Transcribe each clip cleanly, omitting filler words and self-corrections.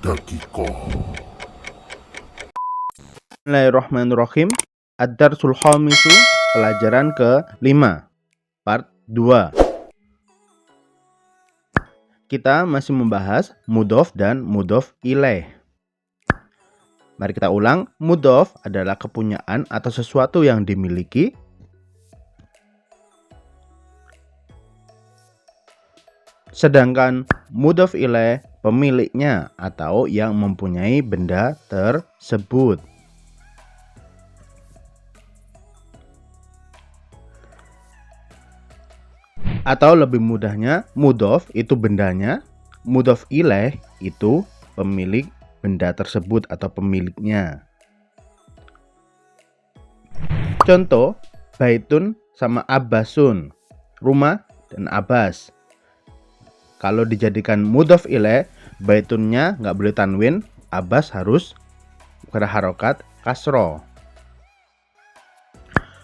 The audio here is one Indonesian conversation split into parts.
dakikoh. Bismillahirrahmanirrahim. Ad-Darsul Khamisu, pelajaran ke-5, part 2. Kita masih membahas mudhof dan mudhof ilaih. Mari kita ulang. Mudhof adalah kepunyaan atau sesuatu yang dimiliki. Sedangkan mudhof ilaih pemiliknya atau yang mempunyai benda tersebut. Atau lebih mudahnya, mudhof itu bendanya, mudhof ilaih itu pemilik benda tersebut atau pemiliknya. Contoh, baitun sama abbasun, rumah dan abbas. Kalau dijadikan mudhof ilaih, baitunnya nggak boleh tanwin, abbas harus berharokat kasro.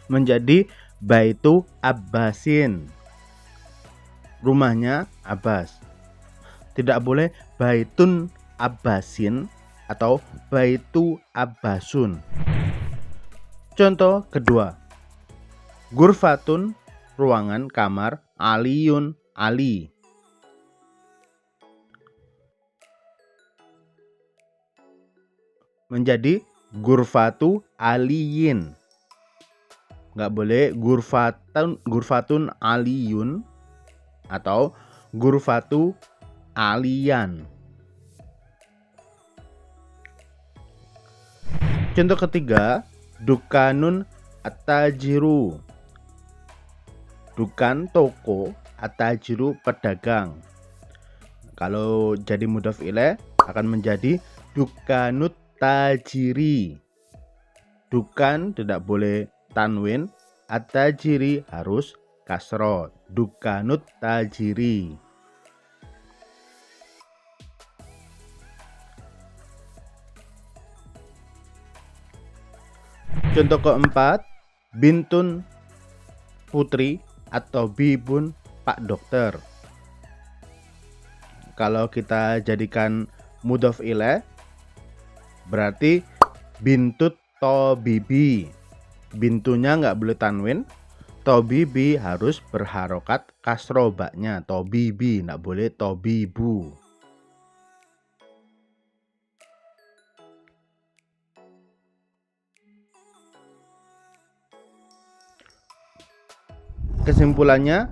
Menjadi baitu abbasin, rumahnya Abbas. Tidak boleh baitun abbasin atau baitu abbasun. Contoh kedua, gurfatun, ruangan kamar, aliyun, ali. Menjadi gurfatu aliyin. Nggak boleh gurfatun aliyun atau gurfatu aliyan. Contoh ketiga, dukanun at-tajiru, dukan toko, at-tajiru pedagang. Kalau jadi mudhof ilaih akan menjadi dukanut tajiri. Dukan tidak boleh tanwin, at-tajiri harus kasro, dukanut tajiri. Contoh keempat, bintun putri atau bibun pak dokter. Kalau kita jadikan mudhof ilaih berarti bintut tobibi. Bintunya nggak boleh tanwin, tobibi harus berharokat kasro baknya, tobibi, nggak boleh tobibu. Kesimpulannya,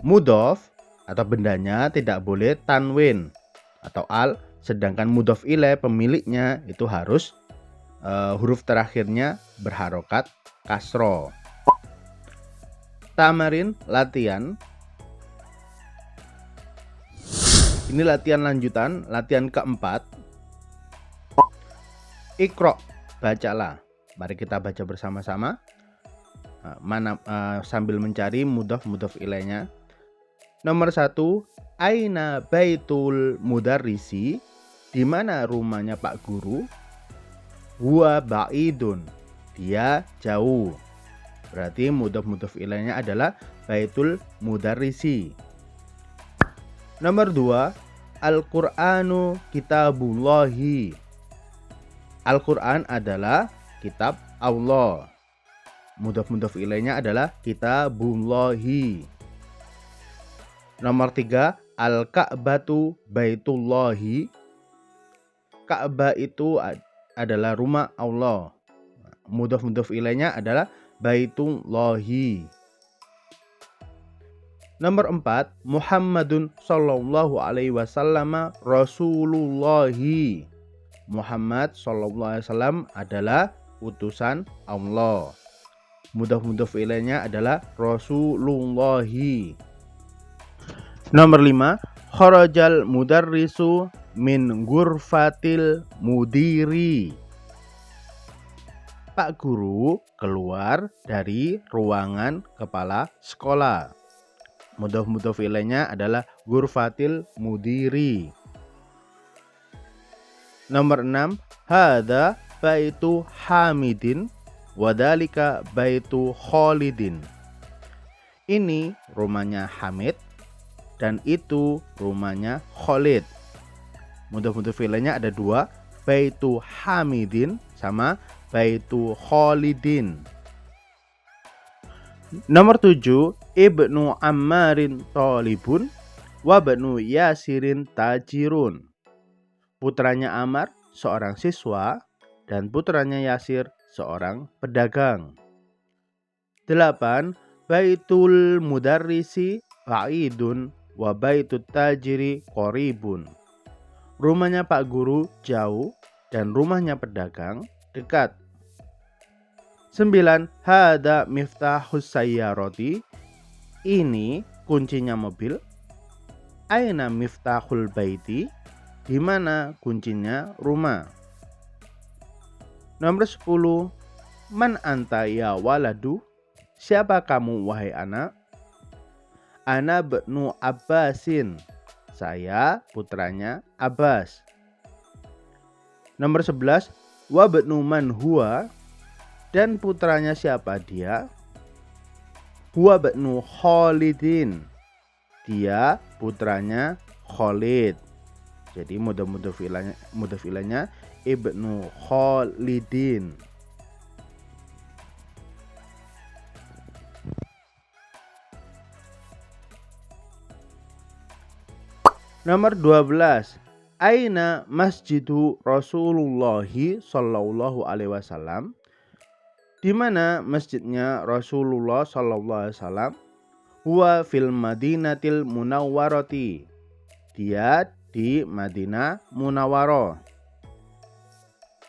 mudhof atau bendanya tidak boleh tanwin atau al, sedangkan mudhof ilaih pemiliknya itu harus huruf terakhirnya berharokat kasro. Tamarin, latihan. Ini latihan lanjutan, latihan keempat. Iqra, bacalah. Mari kita baca bersama-sama. Sambil mencari mudhof ilaihnya. Nomor 1, aina baitul mudarrisi, di mana rumahnya Pak Guru? Huwa ba'idun, dia jauh. Berarti mudhof ilaihnya adalah baitul mudarrisi. Nomor 2, Al-Qur'anu kitabullahi. Al-Qur'an adalah kitab Allah. Mudhof ilaihnya adalah kitabullahi. Nomor 3, Al-Ka'batu baitullahi. Ka'bah itu adalah rumah Allah. Mudhof ilaihnya adalah baitullahi. Nomor 4, Muhammadun sallallahu alaihi wasallam rasulullahi. Muhammad sallallahu alaihi wasallam adalah utusan Allah. Mudhof ilaihnya adalah rasulullahi. Nomor 5, kharajal mudarrisu min ghurfatil mudiri. Pak Guru keluar dari ruangan kepala sekolah. Mudhof ilaihnya adalah ghurfatil mudiri. Nomor 6, hadza baitu Hamidin wadhalika baitu Khalidin. Ini rumahnya Hamid dan itu rumahnya Khalid. Mudhof ilaihnya ada 2, baitu hamidin sama baitu khalidin. Nomor 7, ibnu ammarin thalibun wa ibnu yasirin tajirun. Putranya Ammar seorang siswa dan putranya Yasir seorang pedagang. 8, baitul mudarrisi ba'idun wa baitut tajiri qoribun. Rumahnya Pak Guru jauh dan rumahnya pedagang dekat. 9, hada miftahus sayyarati. Ini kuncinya mobil. Aina miftahul baiti. Di mana kuncinya rumah. Nomor 10, man anta ya waladu. Siapa kamu wahai anak? Ana ibnu Abbasin. Saya putranya Abbas. Nomor 11, wa ibnu man huwa. Dan putranya siapa dia? Huwa ibnu Khalidin. Dia putranya Khalid. Jadi mudhof ilaihnya ibnu Khalidin. Nomor 12, aina masjidu Rasulullahi sallallahu alaihi wasallam. Di mana masjidnya Rasulullah sallallahu alaihi wasallam? Huwa fil Madinatil Munawwarati. Dia di Madinah Munawwarah.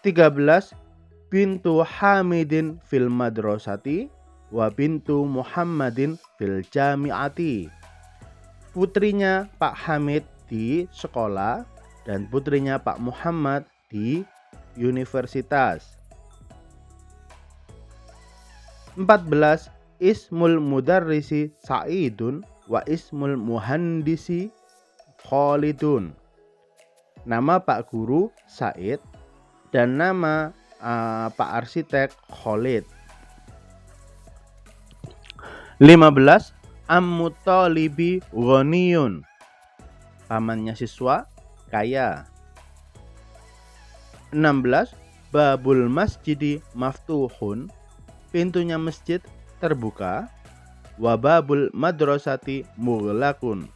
13, bintu Hamidin fil madrasati wa bintu Muhammadin fil jami'ati. Putrinya Pak Hamid di sekolah dan putrinya Pak Muhammad di universitas. 14, ismul mudarrisi Sa'idun wa ismul muhandisi Khalidun. Nama Pak Guru Said dan nama Pak Arsitek Khalid. 15, ammu talibi ghaniyun. Pamannya siswa kaya. 16, babul masjidi maftuhun. Pintunya masjid terbuka. Wa babul madrasati mughlaqun.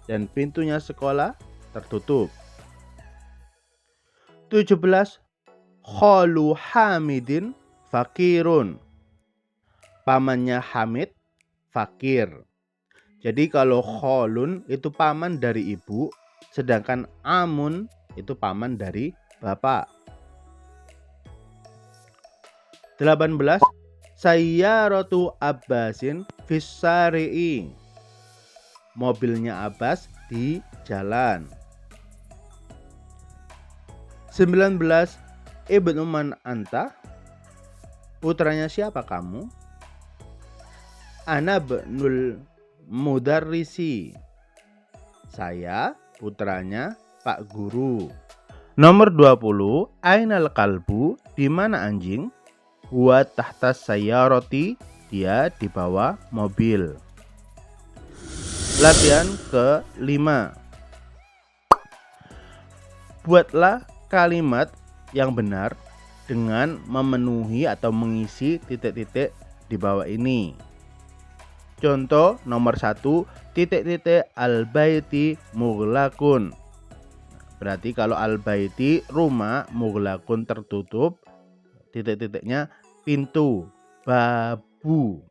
Dan pintunya sekolah tertutup. 17, khalu Hamidin fakirun. Pamannya Hamid fakir. Jadi kalau khalun itu paman dari ibu, sedangkan amun itu paman dari bapak. 18, sayyaratu Abbasin fissari'i. Mobilnya Abbas di jalan. 19, ibnu man anta. Putranya siapa kamu? Ana ibnul mudarrisi. Saya putranya Pak Guru. Nomor 20, ainal kalbu. Di mana anjing? Huwa tahta sayyarati. Dia di bawah mobil. Latihan ke-5. Buatlah kalimat yang benar dengan memenuhi atau mengisi titik-titik di bawah ini. Contoh nomor 1, titik-titik al-baiti mughlaqun. Berarti kalau al-baiti rumah, mughlaqun tertutup, titik-titiknya pintu, babu.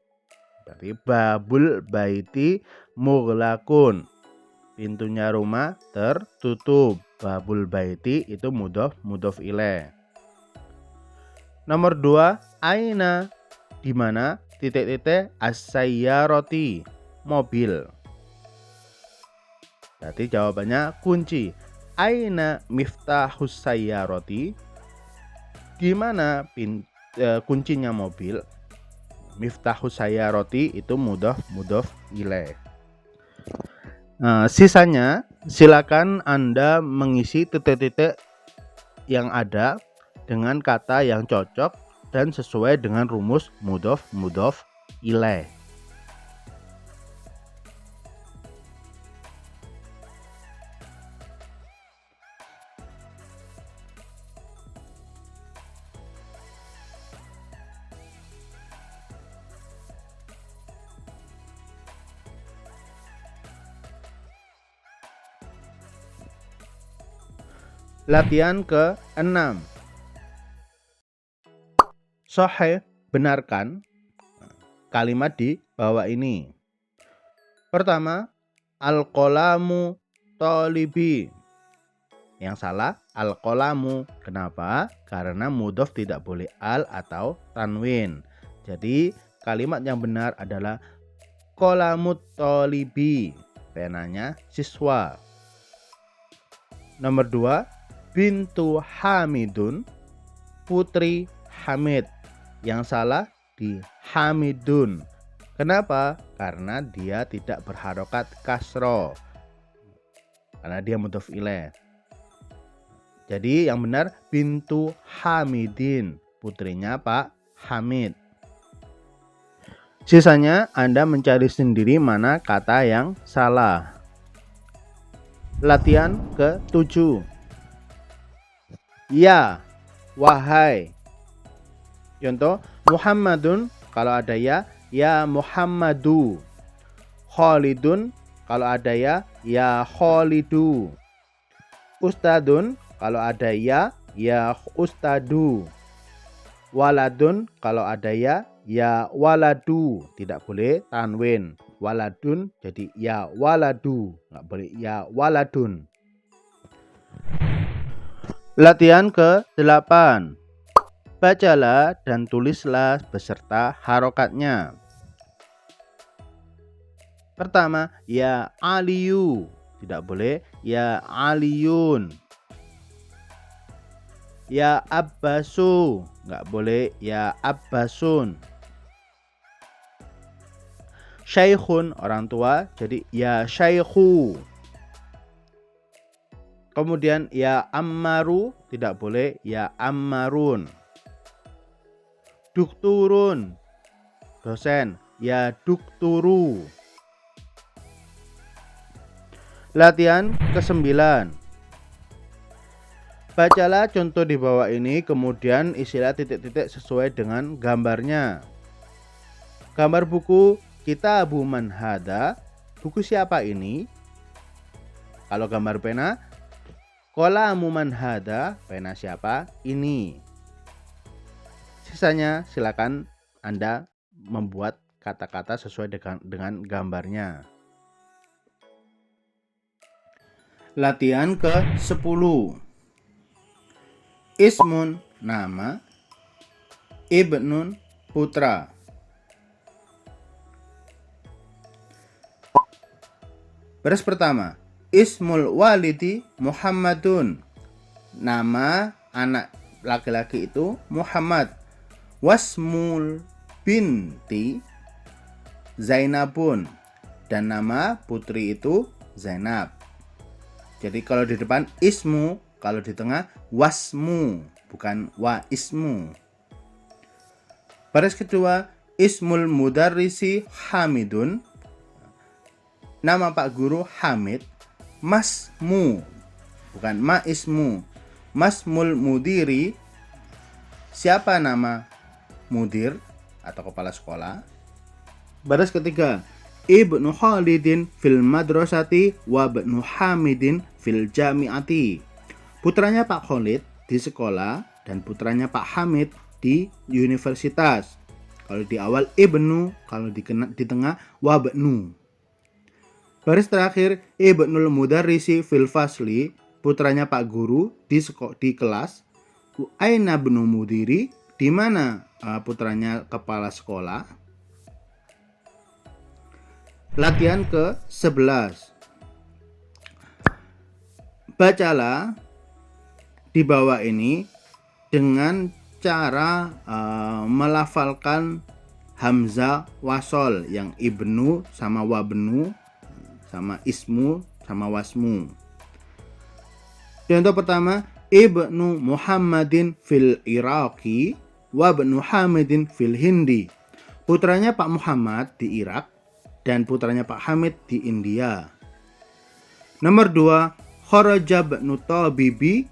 Berarti babul baiti mughlaqun. Pintunya rumah tertutup. Babul baiti itu mudhof ilaih. Nomor 2, aina. Di mana? Titik-titik as-sayyarati. Mobil. Berarti jawabannya kunci. Aina miftahus sayyarati. Di mana kuncinya mobil? Miftahus sayyarati itu mudhof ilaih. Sisanya silakan Anda mengisi titik-titik yang ada dengan kata yang cocok dan sesuai dengan rumus mudhof ilaih. Latihan ke-6. Sahih, benarkan kalimat di bawah ini. Pertama, al-qalamu talibi. Yang salah, al-qalamu. Kenapa? Karena mudhof tidak boleh al atau tanwin. Jadi kalimat yang benar adalah qalamut talibi, penanya siswa. Nomor 2, bintu Hamidun, putri Hamid. Yang salah di Hamidun. Kenapa? Karena dia tidak berharokat kasro, karena dia mudhof ilaih. Jadi yang benar bintu Hamidin, putrinya Pak Hamid. Sisanya Anda mencari sendiri mana kata yang salah. Latihan ke-7. Ya, wahai. Contoh, Muhammadun, kalau ada ya Muhammadu. Khalidun, kalau ada ya Khalidu. Ustadun, kalau ada ya Ustadu. Waladun, kalau ada ya waladu. Tidak boleh tanwin. Waladun jadi ya waladu, nggak boleh ya waladun. Latihan ke-8. Bacalah dan tulislah beserta harokatnya. Pertama, ya Aliyu. Tidak boleh ya Aliyun. Ya Abbasu. Nggak boleh ya Abbasun. Syaikhun, orang tua, jadi ya Syaikhu. Kemudian ya Ammaru, tidak boleh ya Ammarun. Dukturun, dosen, ya dukturu. Latihan ke-9. Bacalah contoh di bawah ini, kemudian isilah titik-titik sesuai dengan gambarnya. Gambar buku Kitabu Man Hada, buku siapa ini? Kalau gambar pena, Qalamu Man Hada, pena siapa ini? Sisanya silakan Anda membuat kata-kata sesuai dengan gambarnya. Latihan ke-10. Ismun, nama. Ibnun, putra. Baris pertama, Ismul walidi Muhammadun. Nama anak laki-laki itu Muhammad. Wasmul binti Zainabun, dan nama putri itu Zainab. Jadi kalau di depan ismu, kalau di tengah wasmu, bukan wa ismu. Baris kedua, Ismul mudarrisi Hamidun. Nama Pak Guru Hamid. Masmu, bukan ma ismu. Masmul mudiri, siapa nama mudir atau kepala sekolah. Baris ketiga, Ibnu Khalidin fil madrasati wa ibnu Hamidin fil jami'ati. Putranya Pak Khalid di sekolah dan putranya Pak Hamid di universitas. Kalau di awal ibnu, kalau di tengah wa ibnu. Baris terakhir, Ibnul mudarrisi fil fasli, putranya Pak Guru di kelas. Aina ibnu mudiri, di mana putranya kepala sekolah. Latihan ke-11. Bacalah di bawah ini dengan cara melafalkan hamzah wasol yang ibnu sama wabnu sama ismu sama wasmu. Contoh pertama, Ibnu Muhammadin fil Iraqi wa ibnu Hamidin fil Hindi. Putranya Pak Muhammad di Irak dan putranya Pak Hamid di India. Nomor 2, kharaja ibnu tabibi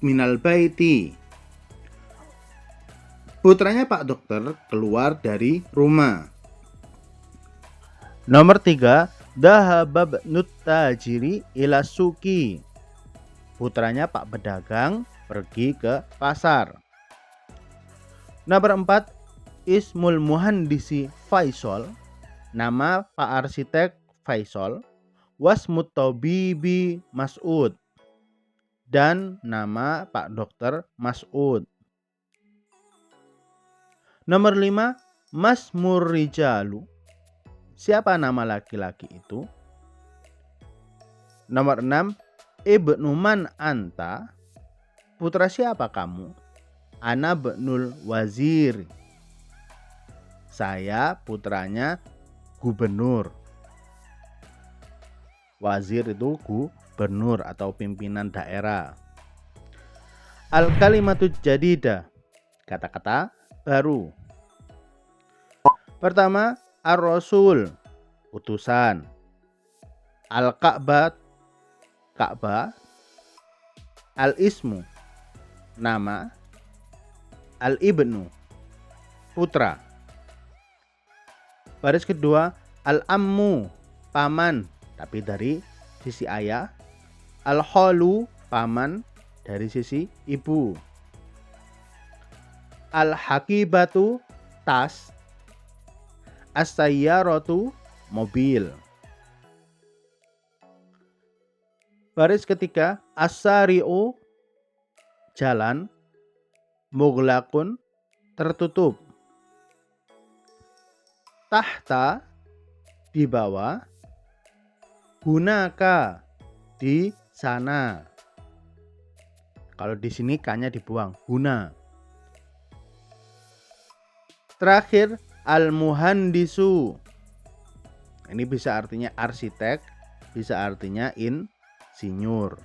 minal baiti. Putranya Pak Dokter keluar dari rumah. Nomor 3, dhahaba ibnu tajiri ila suki. putranya Pak Pedagang pergi ke pasar. Nomor 4, Ismul Muhandisi Faisal, nama Pak Arsitek Faisal. Wasmut Tabibi Mas'ud, dan nama Pak Dokter Mas'ud. Nomor 5, Masmur Rijalu, siapa nama laki-laki itu? Nomor 6, Ibnu Man Anta, putra siapa kamu? Ana Bnul Wazir, saya putranya gubernur. Wazir itu gubernur atau pimpinan daerah. Al-kalimatu jadidah, kata-kata baru. Pertama, Ar-Rasul, utusan. Al-Ka'bah, Ka'bah. Al-Ismu, nama. Al-Ibnu, putra. Baris kedua, Al-Ammu, paman, tapi dari sisi ayah. Al-Kholu, paman, dari sisi ibu. Al-Hakibatu, tas. As-Sayyaratu, mobil. Baris ketiga, As-Sari'u, jalan. Mughlaqun, tertutup. Tahta, di bawah. Hunaka, di sana. Kalau di sini k-nya dibuang, huna. Terakhir, al-muhandisu. Ini bisa artinya arsitek, bisa artinya insinyur.